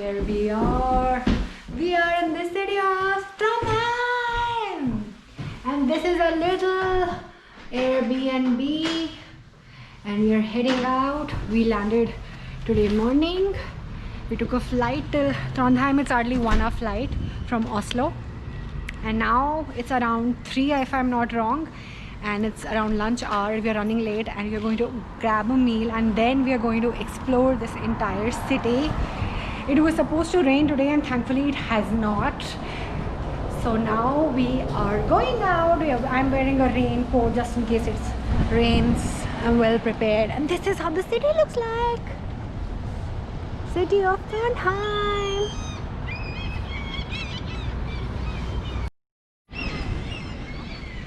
There we are. We are in the city of Trondheim. And this is a little Airbnb. And we are heading out. We landed today morning. We took a flight till Trondheim. It's hardly 1 hour flight from Oslo. And now it's around 3 if I'm not wrong. And it's around lunch hour. We are running late and we are going to grab a meal and then we are going to explore this entire city. It was supposed to rain today and thankfully it has not. So now we are going out. I'm wearing a raincoat just in case it rains. I'm well prepared and this is how the city looks like. City of Trondheim.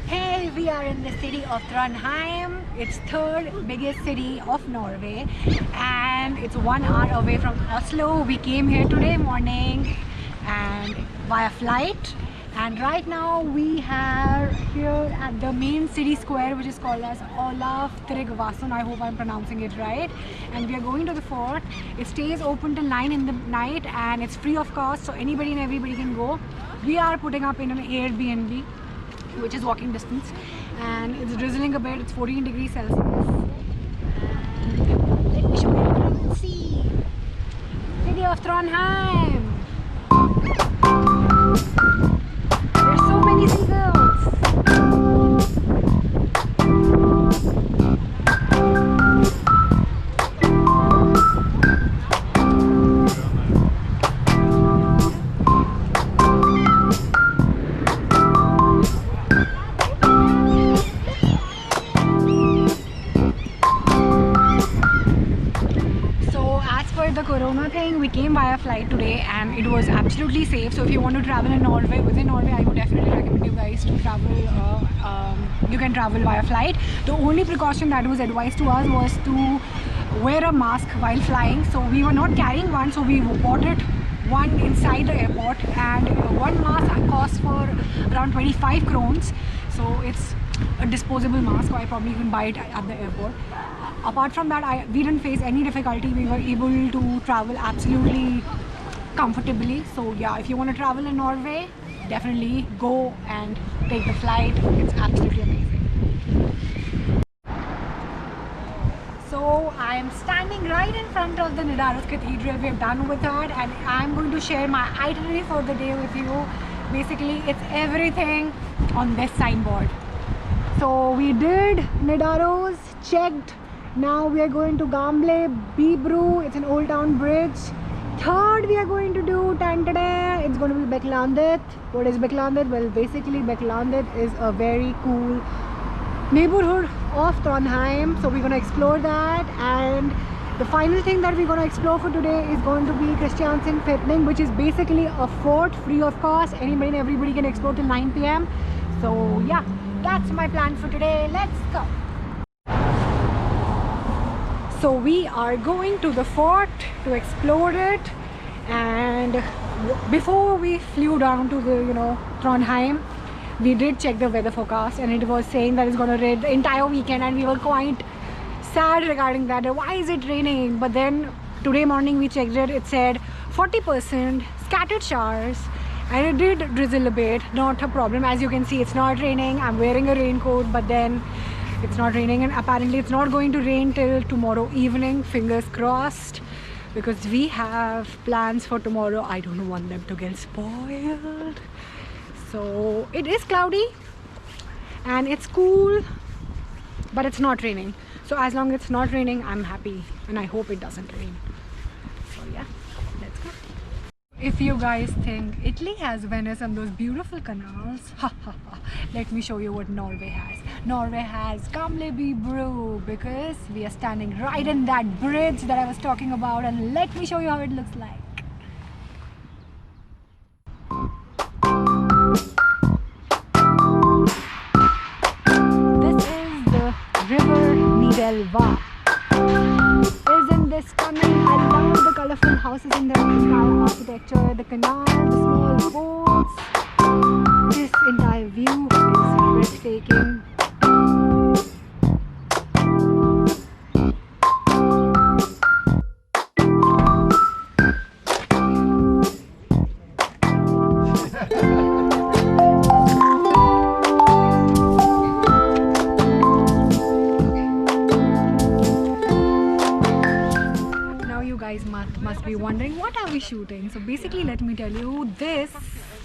Hey, we are in the city of Trondheim. It's third biggest city of Norway and it's 1 hour away from Oslo. We came here today morning and via flight, and right now we are here at the main city square which is called as Olaf Tryggvason. I hope I'm pronouncing it right. And we are going to the fort. It stays open till 9 in the night and it's free of cost, so anybody and everybody can go. We are putting up in an Airbnb which is walking distance, and it's drizzling a bit. It's 14 degrees Celsius. And let me show you what you can see. City of Trondheim. There's so many seagulls. The corona thing, we came via flight today and it was absolutely safe. So if you want to travel in Norway, within Norway, I would definitely recommend you guys to travel. You can travel via flight. The only precaution that was advised to us was to wear a mask while flying. So we were not carrying one, so we bought it one inside the airport, and one mask costs for around 25 krones. So it's a disposable mask, so I probably can buy it at the airport. Apart from that, we didn't face any difficulty. We were able to travel absolutely comfortably. So yeah, if you want to travel in Norway, definitely go and take the flight. It's absolutely amazing. So I am standing right in front of the Nidaros Cathedral. We are done with that and I'm going to share my itinerary for the day with you. Basically, it's everything on this signboard. So we did Nidaros, checked. Now we are going to Gamle Bibru. It's an old town bridge. Third, we are going to do Trondelag. It's going to be Beklandet. What is Beklandet? Well, basically Beklandet is a very cool neighborhood of Trondheim. So we're going to explore that. And the final thing that we're going to explore for today is going to be Christiansten Fort, which is basically a fort free of cost. Anybody and everybody can explore till 9 p.m. So yeah, that's my plan for today. Let's go. So we are going to the fort to explore it, and before we flew down to the Trondheim, we did check the weather forecast and it was saying that it's going to rain the entire weekend, and we were quite sad regarding that. Why is it raining? But then today morning we checked it, it said 40% scattered showers, and it did drizzle a bit. Not a problem. As you can see, it's not raining. I'm wearing a raincoat, but then it's not raining, and apparently it's not going to rain till tomorrow evening. Fingers crossed, because we have plans for tomorrow. I don't want them to get spoiled. So it is cloudy and it's cool, but it's not raining. So as long as it's not raining, I'm happy, and I hope it doesn't rain. So yeah, let's go. If you guys think Italy has Venice and those beautiful canals, let me show you what Norway has. Norway has Gamle Bibru, because we are standing right in that bridge that I was talking about, and let me show you how it looks like. This is the river Nidelva. Isn't this stunning? I love the colorful houses in there, the style architecture, the canal, the small boats. This entire view is breathtaking. must be wondering, what are we shooting? So basically, let me tell you, this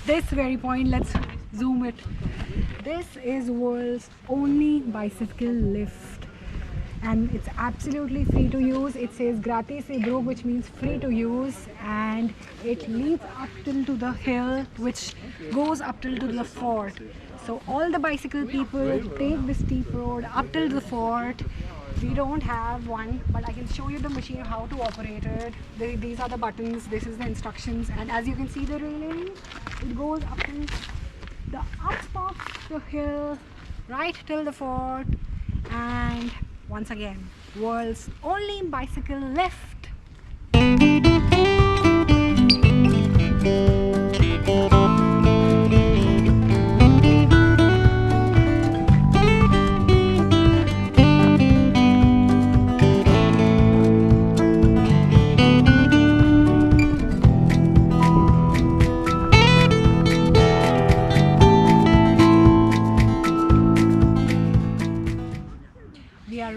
very point, let's zoom it. This is world's only bicycle lift, and it's absolutely free to use. It says gratis e bro, which means free to use, and it leads up till to the hill, which goes up till to the fort. So all the bicycle people take this steep road up till the fort. We don't have one, but I can show you the machine, how to operate it. These are the buttons, this is the instructions, and as you can see the railing, it goes up till the up of the hill, right till the fort. And once again, world's only bicycle lift.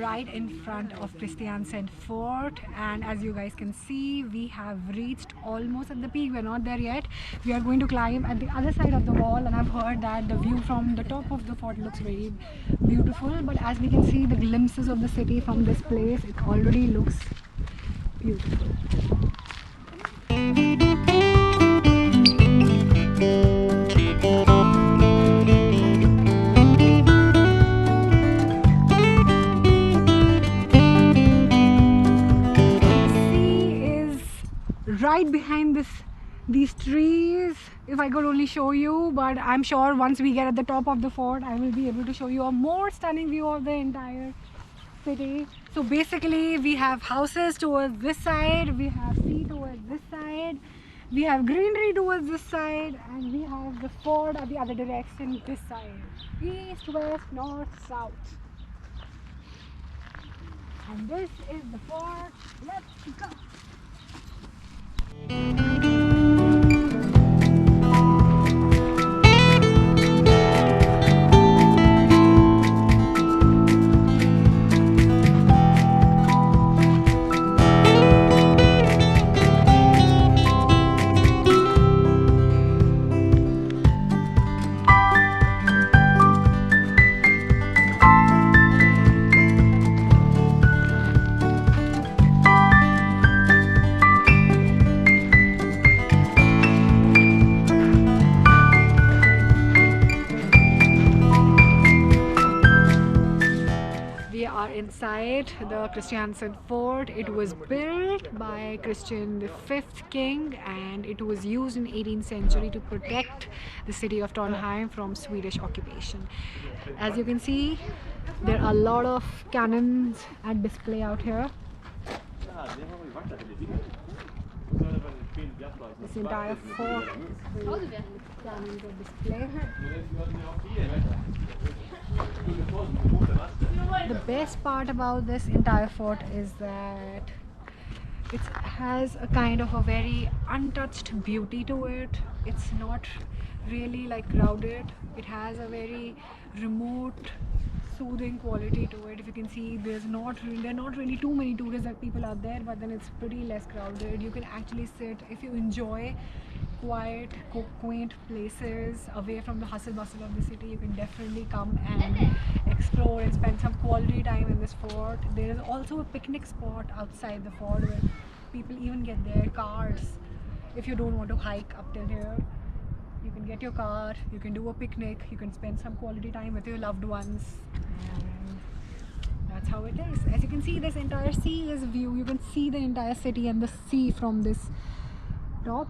Right in front of Christiansten Fort, and as you guys can see, we have reached almost at the peak. We're not there yet. We are going to climb at the other side of the wall, and I've heard that the view from the top of the fort looks very beautiful. But as we can see the glimpses of the city from this place, it already looks beautiful. Right behind these trees, if I could only show you, but I'm sure once we get at the top of the fort, I will be able to show you a more stunning view of the entire city. So basically, we have houses towards this side, we have sea towards this side, we have greenery towards this side, and we have the fort at the other direction, this side. East, west, north, south. And this is the fort. Let's go! Inside the Christiansten Fort. It was built by Christian the Fifth king, and it was used in 18th century to protect the city of Trondheim from Swedish occupation. As you can see, there are a lot of cannons at display out here. This entire fort is cannons at display. The best part about this entire fort is that it has a kind of a very untouched beauty to it. It's not really like crowded. It has a very remote, soothing quality to it. If you can see, there are not really too many tourists that people out there, but then it's pretty less crowded. You can actually sit, if you enjoy quiet, quaint places away from the hustle bustle of the city, you can definitely come and explore and spend some quality time in this fort. There is also a picnic spot outside the fort where people even get their cars. If you don't want to hike up till here, you can get your car, you can do a picnic, you can spend some quality time with your loved ones, and that's how it is. As you can see, this entire sea is view. You can see the entire city and the sea from this top.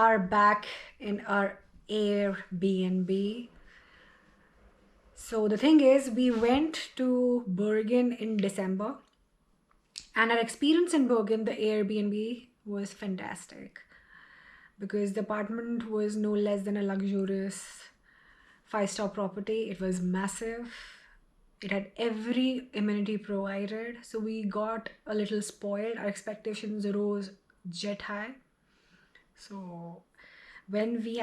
are back in our Airbnb. So the thing is, we went to Bergen in December, and our experience in Bergen, the Airbnb, was fantastic because the apartment was no less than a luxurious 5-star property. It was massive. It had every amenity provided. So we got a little spoiled. Our expectations rose jet high. So when we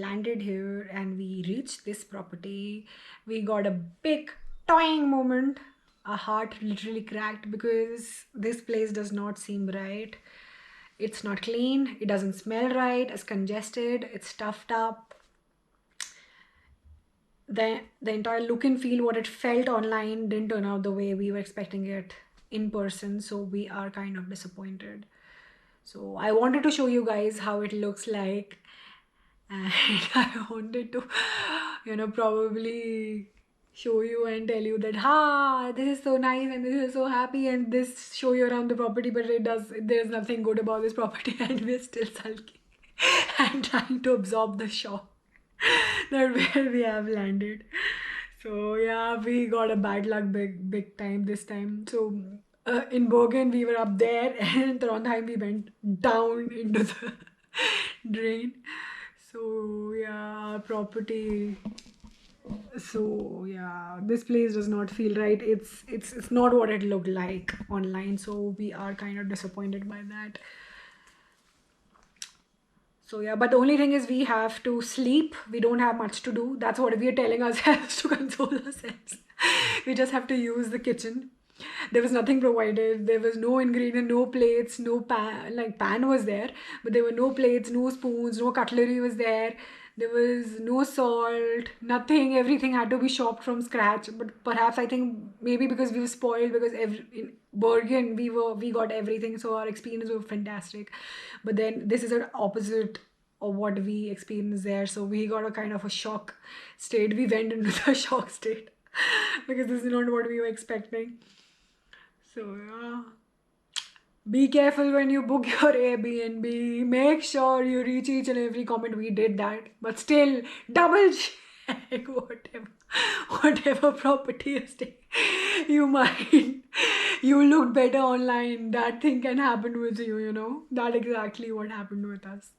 landed here and we reached this property, we got a big toing moment. Our heart literally cracked because this place does not seem right. It's not clean, it doesn't smell right, it's congested, it's stuffed up. The entire look and feel, what it felt online, didn't turn out the way we were expecting it in person. So we are kind of disappointed. So I wanted to show you guys how it looks like, and I wanted to, probably show you and tell you that this is so nice and this is so happy, and this show you around the property, but there's nothing good about this property and we're still sulking and trying to absorb the shock that where we have landed. So yeah, we got a bad luck big time this time. So in Bergen we were up there, and in Trondheim we went down into the drain. So yeah, property. So yeah, this place does not feel right. It's not what it looked like online. So we are kind of disappointed by that. So yeah, but the only thing is we have to sleep. We don't have much to do. That's what we are telling ourselves to console ourselves. We just have to use the kitchen. There was nothing provided. There was no ingredient, no plates, no pan. Like pan was there, but there were no plates, no spoons, no cutlery was there. There was no salt, nothing. Everything had to be shopped from scratch. But perhaps I think maybe because we were spoiled, because in Bergen we got everything, so our experience was fantastic. But then this is an opposite of what we experienced there. So we got a kind of a shock state. We went into the shock state because this is not what we were expecting. So yeah, be careful when you book your Airbnb. Make sure you reach each and every comment. We did that, but still double check whatever property you stay. You looked better online. That thing can happen with you. That exactly what happened with us.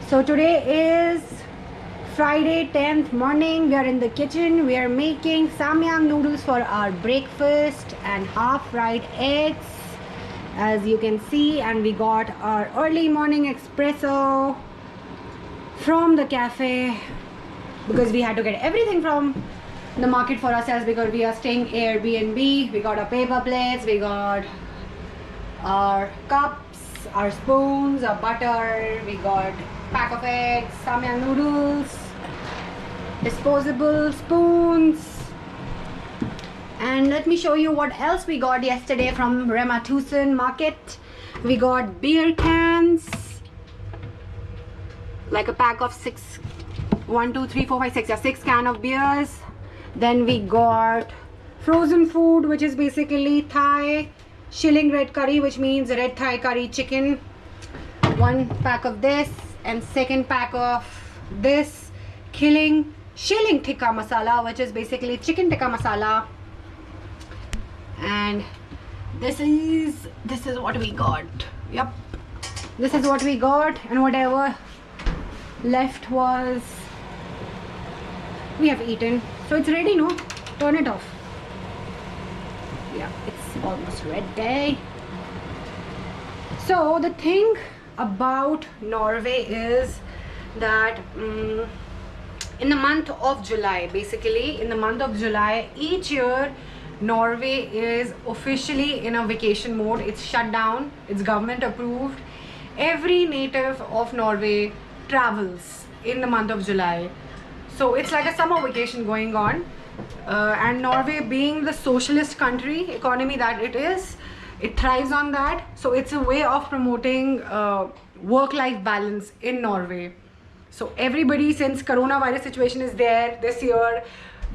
So today is Friday 10th morning. We are in the kitchen. We are making samyang noodles for our breakfast and half fried eggs, as you can see. And we got our early morning espresso from the cafe because we had to get everything from the market for ourselves because we are staying Airbnb. We got our paper plates, we got our cups, our spoons, our butter, we got pack of eggs, samyang noodles, disposable spoons. And let me show you what else we got yesterday from Rema 1000 market. We got beer cans, like a pack of 6, 1, 2, 3, 4, 5, 6, yeah, 6 cans of beers. Then we got frozen food, which is basically Thai shilling red curry, which means red Thai curry chicken. 1 pack of this, and 2nd pack of this shilling tikka masala, which is basically chicken tikka masala. And this is what we got. Yep, this is what we got, and whatever left was we have eaten. So it's ready, no? Turn it off. Yeah, it's almost ready. So the thing about Norway is that in the month of July, basically in the month of July each year, Norway is officially in a vacation mode. It's shut down, it's government approved. Every native of Norway travels in the month of July. So it's like a summer vacation going on. And Norway, being the socialist country economy that it is, it thrives on that. So it's a way of promoting work-life balance in Norway. So everybody, since coronavirus situation is there this year,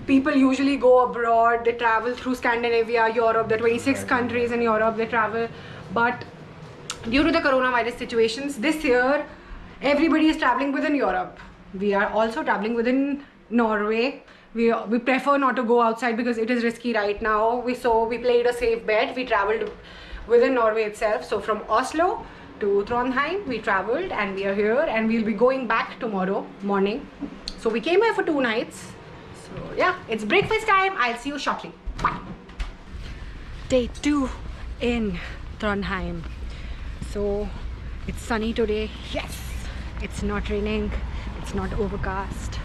people usually go abroad. They travel through Scandinavia, Europe, the 26 countries in Europe they travel. But due to the coronavirus situations, this year everybody is traveling within Europe. We are also traveling within Norway. We prefer not to go outside because it is risky right now. We played a safe bet. We traveled within Norway itself. So from Oslo to Trondheim we traveled, and we are here, and we'll be going back tomorrow morning. So we came here for 2 nights. So yeah, it's breakfast time. I'll see you shortly. Bye. Day 2 in Trondheim. So it's sunny today. Yes, it's not raining, it's not overcast,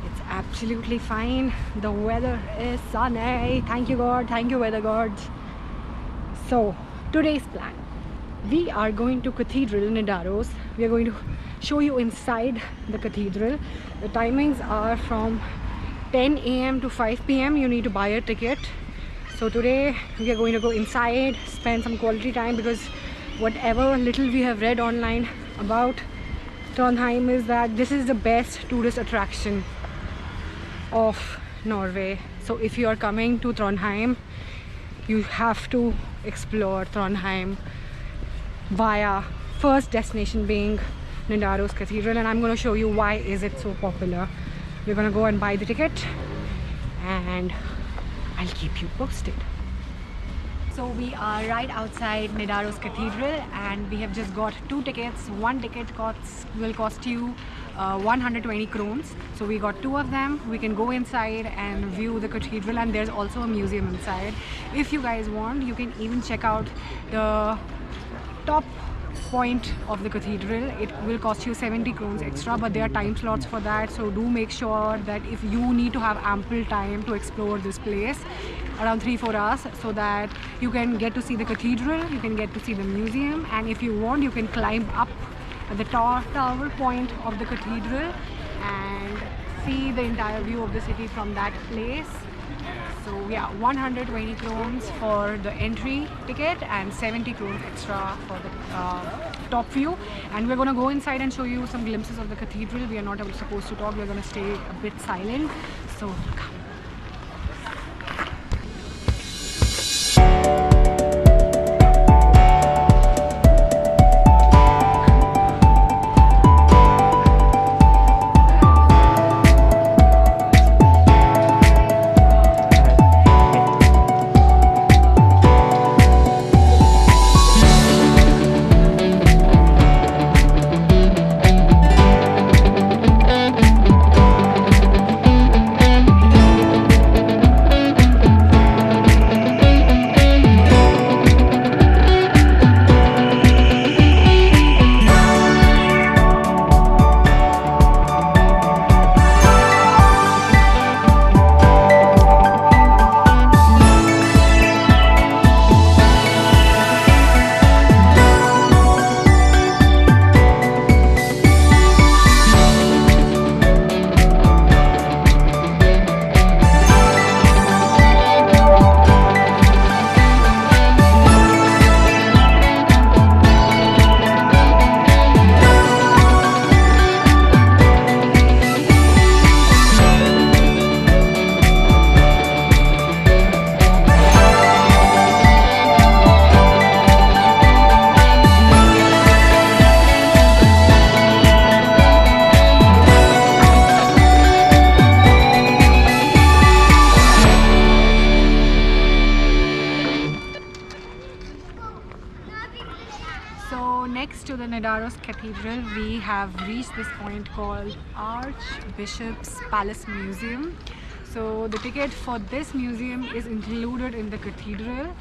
it's absolutely fine. The weather is sunny. Thank you God, thank you weather gods. So today's plan, we are going to Cathedral in Nidaros. We are going to show you inside the cathedral. The timings are from 10 AM to 5 PM. You need to buy a ticket. So today we are going to go inside, spend some quality time, because whatever little we have read online about Trondheim is that this is the best tourist attraction of Norway. So if you are coming to Trondheim, you have to explore Trondheim via first destination being Nidaros Cathedral, and I'm going to show you why is it so popular. We're going to go and buy the ticket, and I'll keep you posted. So we are right outside Nidaros Cathedral, and we have just got 2 tickets. One ticket will cost you 120 krones. So we got 2 of them. We can go inside and view the cathedral, and there's also a museum inside. If you guys want, you can even check out the top point of the cathedral. It will cost you 70 krones extra, but there are time slots for that. So do make sure that if you need to have ample time to explore this place, around 3-4 hours, so that you can get to see the cathedral, you can get to see the museum, and if you want, you can climb up at the tower point of the cathedral and see the entire view of the city from that place. So yeah, 120 krones for the entry ticket and 70 krones extra for the top view. And we're going to go inside and show you some glimpses of the cathedral. We are not supposed to talk, we're going to stay a bit silent. So come. Next to the Nidaros Cathedral, we have reached this point called Archbishop's Palace Museum. So the ticket for this museum is included in the cathedral.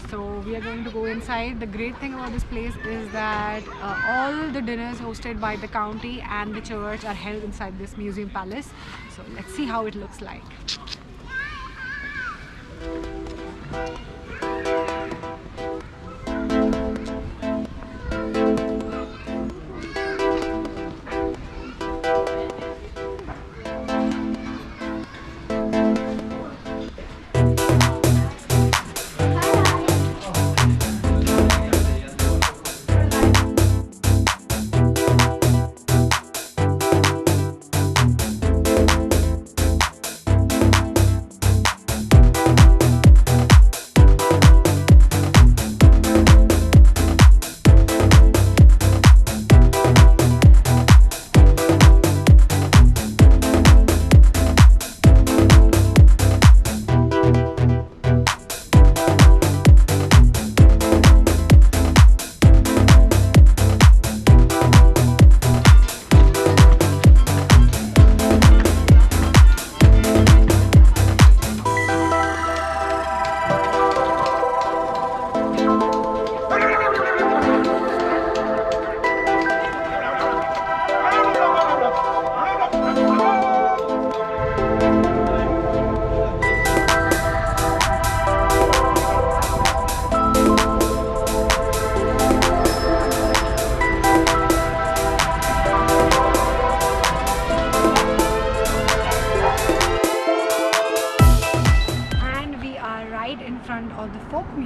So we are going to go inside. The great thing about this place is that all the dinners hosted by the county and the church are held inside this museum palace. So let's see how it looks like.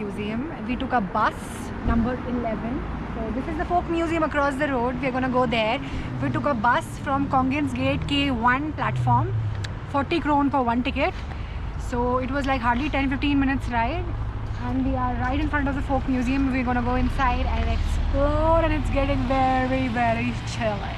museum. We took a bus, number 11. So this is the folk museum across the road. We're gonna go there. We took a bus from Kongens Gate K1 platform, 40 kron for one ticket. So it was like hardly 10-15 minutes ride, and we are right in front of the folk museum. We're gonna go inside and explore, and it's getting very, very chilly.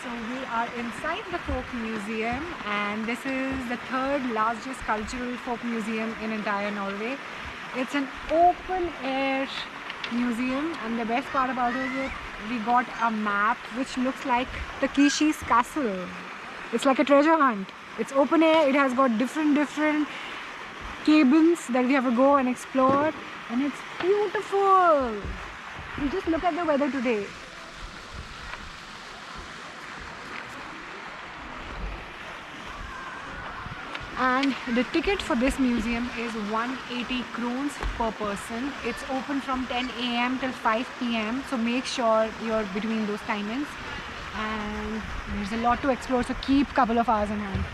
So we are inside the folk museum, and this is the third largest cultural folk museum in entire Norway. It's an open air museum, and the best part about it is we got a map which looks like Takeshi's castle. It's like a treasure hunt. It's open air. It has got different cabins that we have to go and explore, and it's beautiful. You just look at the weather today. And the ticket for this museum is 180 krones per person. It's open from 10 AM till 5 PM, so make sure you're between those timings. And there's a lot to explore, so keep a couple of hours in hand.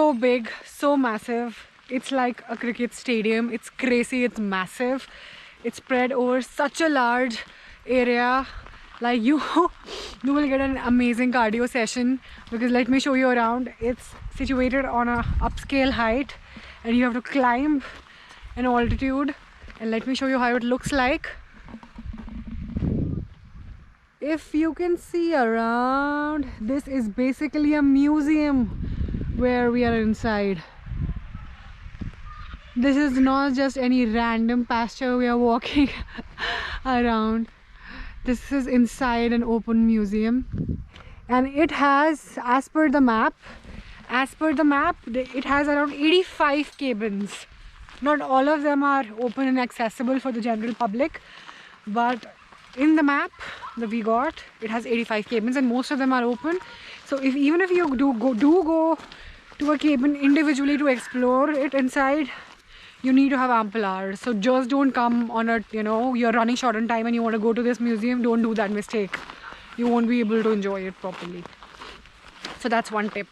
so big, so massive. It's like a cricket stadium. It's crazy, it's massive. It's spread over such a large area. Like you will get an amazing cardio session, because let me show you around. It's situated on a upscale height and you have to climb an altitude, and let me show you how it looks like. If you can see around, this is basically a museum where we are inside. This is not just any random pasture we are walking around. This is inside an open museum, and it has, as per the map, it has around 85 cabins. Not all of them are open and accessible for the general public, but in the map that we got, it has 85 cabins and most of them are open. So even if you do go to a cabin individually to explore it inside, you need to have ample hours. So just don't come on a, you're running short on time and you want to go to this museum. Don't do that mistake. You won't be able to enjoy it properly. So that's one tip.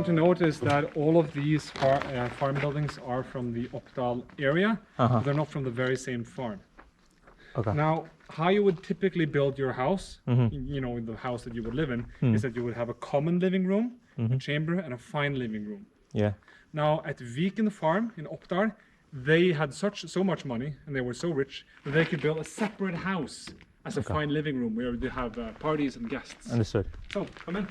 To note is that all of these farm buildings are from the Oppdal area. They're not from the very same farm. Okay. Now, how you would typically build your house, the house that you would live in, is that you would have a common living room, a chamber, and a fine living room. Yeah. Now, at Viken farm in Oppdal, they had so much money and they were so rich that they could build a separate house as a fine living room where they have parties and guests. Understood. So, come in.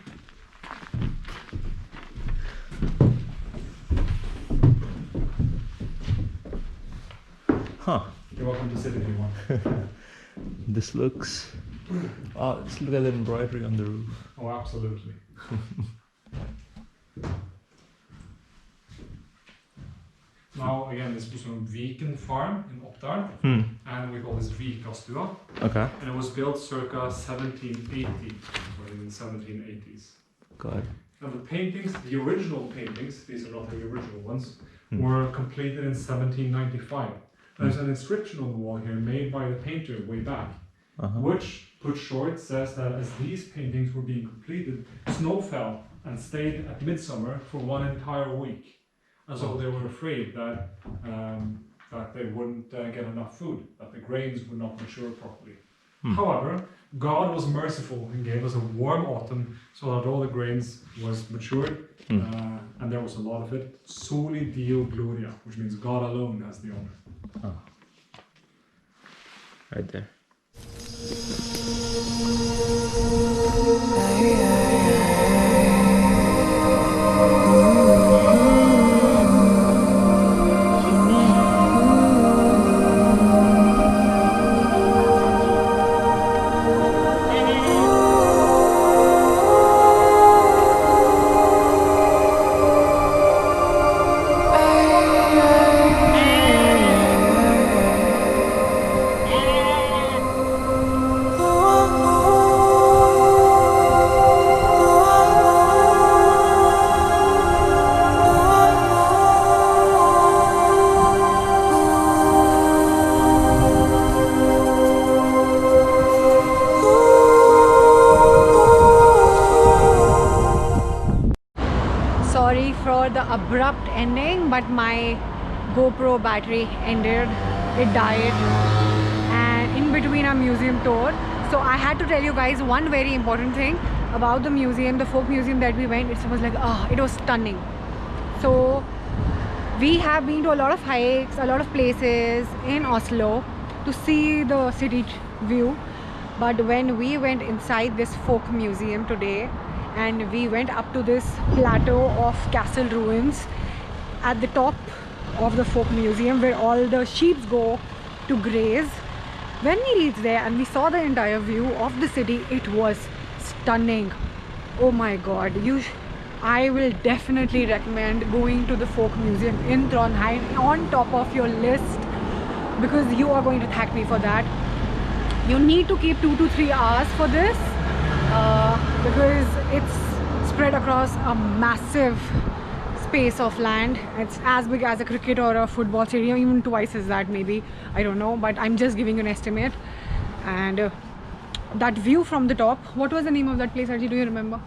Huh. You're welcome to sit if you want. This looks... Oh, just look at the embroidery on the roof. Oh, absolutely. Now, again, this was from Viken farm in Oppdal, and we call this Vikastua. Okay. And it was built circa 1780, or in the 1780s. God. Now, the paintings, the original paintings, these are not the original ones, were completed in 1795. There's an inscription on the wall here made by the painter way back, which, put short, says that as these paintings were being completed, snow fell and stayed at midsummer for one entire week. And so they were afraid that they wouldn't get enough food, that the grains would not mature properly. However, God was merciful and gave us a warm autumn so that all the grains was matured, and there was a lot of it. Soli Dio Gloria, which means God alone has the honor. Oh. Right there. Sorry for the abrupt ending, but my GoPro battery ended, it died, and between our museum tour. So I had to tell you guys one very important thing about the museum, the folk museum that we went. It was like, it was stunning. So we have been to a lot of hikes, a lot of places in Oslo to see the city view. But when we went inside this folk museum today, and we went up to this plateau of castle ruins at the top of the folk museum where all the sheep go to graze. When we reached there and we saw the entire view of the city, it was stunning. Oh my god, I will definitely recommend going to the folk museum in Trondheim on top of your list, because you are going to thank me for that. You need to keep 2 to 3 hours for this because it's spread across a massive space of land. It's as big as a cricket or a football stadium, even twice as that maybe, I don't know, but I'm just giving you an estimate. And that view from the top, what was the name of that place, Archie? Do you remember?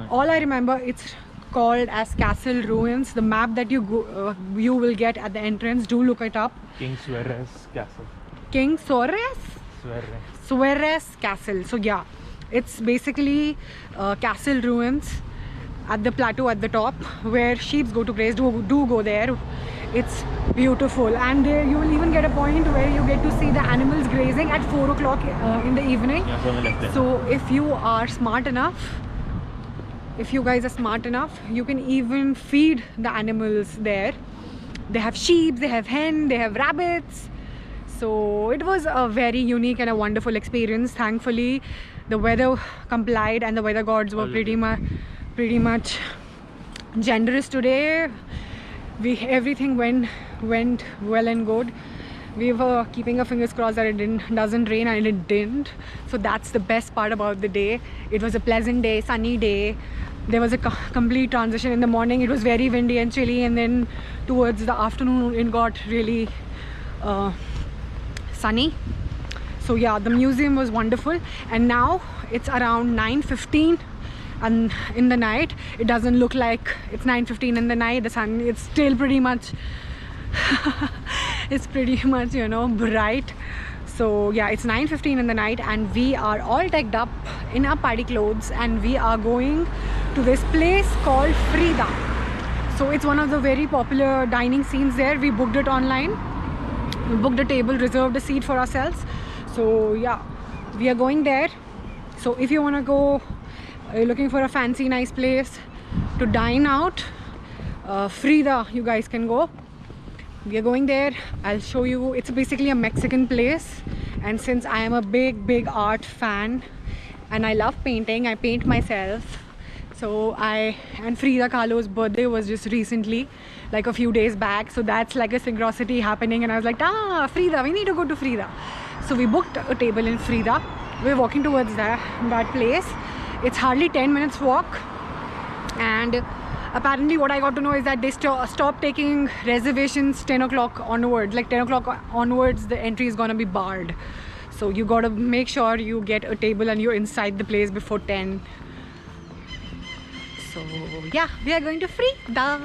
All I remember, it's called as Castle Ruins. The map that you will get at the entrance, do look it up. King Sverre's castle. King Sverre's castle. So yeah, it's basically castle ruins at the plateau at the top where sheep go to graze. Do go there. It's beautiful, and there you will even get a point where you get to see the animals grazing at 4 o'clock in the evening. Yeah, so on the left there. So if you are smart enough, if you guys are smart enough, you can even feed the animals there. They have sheep, they have hen, they have rabbits. So it was a very unique and a wonderful experience. Thankfully the weather complied and the weather gods were pretty much generous today. Everything went well and good. We were keeping our fingers crossed that it doesn't rain, and it didn't. So that's the best part about the day. It was a pleasant day, sunny day. There was a complete transition. In the morning it was very windy and chilly, and then towards the afternoon it got really sunny. So yeah, the museum was wonderful. And now it's around 9:15 and in the night. It doesn't look like it's 9:15 in the night. The sun, it's still pretty much it's pretty much, you know, bright. So yeah, it's 9:15 in the night and we are all decked up in our party clothes and we are going to this place called Frida. So it's one of the very popular dining scenes there. We booked it online. We booked a table, reserved a seat for ourselves. So yeah, we are going there. So if you want to go, you're looking for a fancy nice place to dine out, Frida, you guys can go. We are going there. I'll show you. It's basically a Mexican place, and since I am a big art fan and I love painting, I paint myself. So and Frida Kahlo's birthday was just recently, like a few days back, so that's like a synchronicity happening, and I was like, Frida, we need to go to Frida. So we booked a table in Frida. We're walking towards that place. It's hardly 10 minutes walk, and apparently what I got to know is that they stopped taking reservations 10 o'clock onwards. Like 10 o'clock onwards the entry is gonna be barred, so you gotta make sure you get a table and you're inside the place before 10. So yeah, we are going to Frida.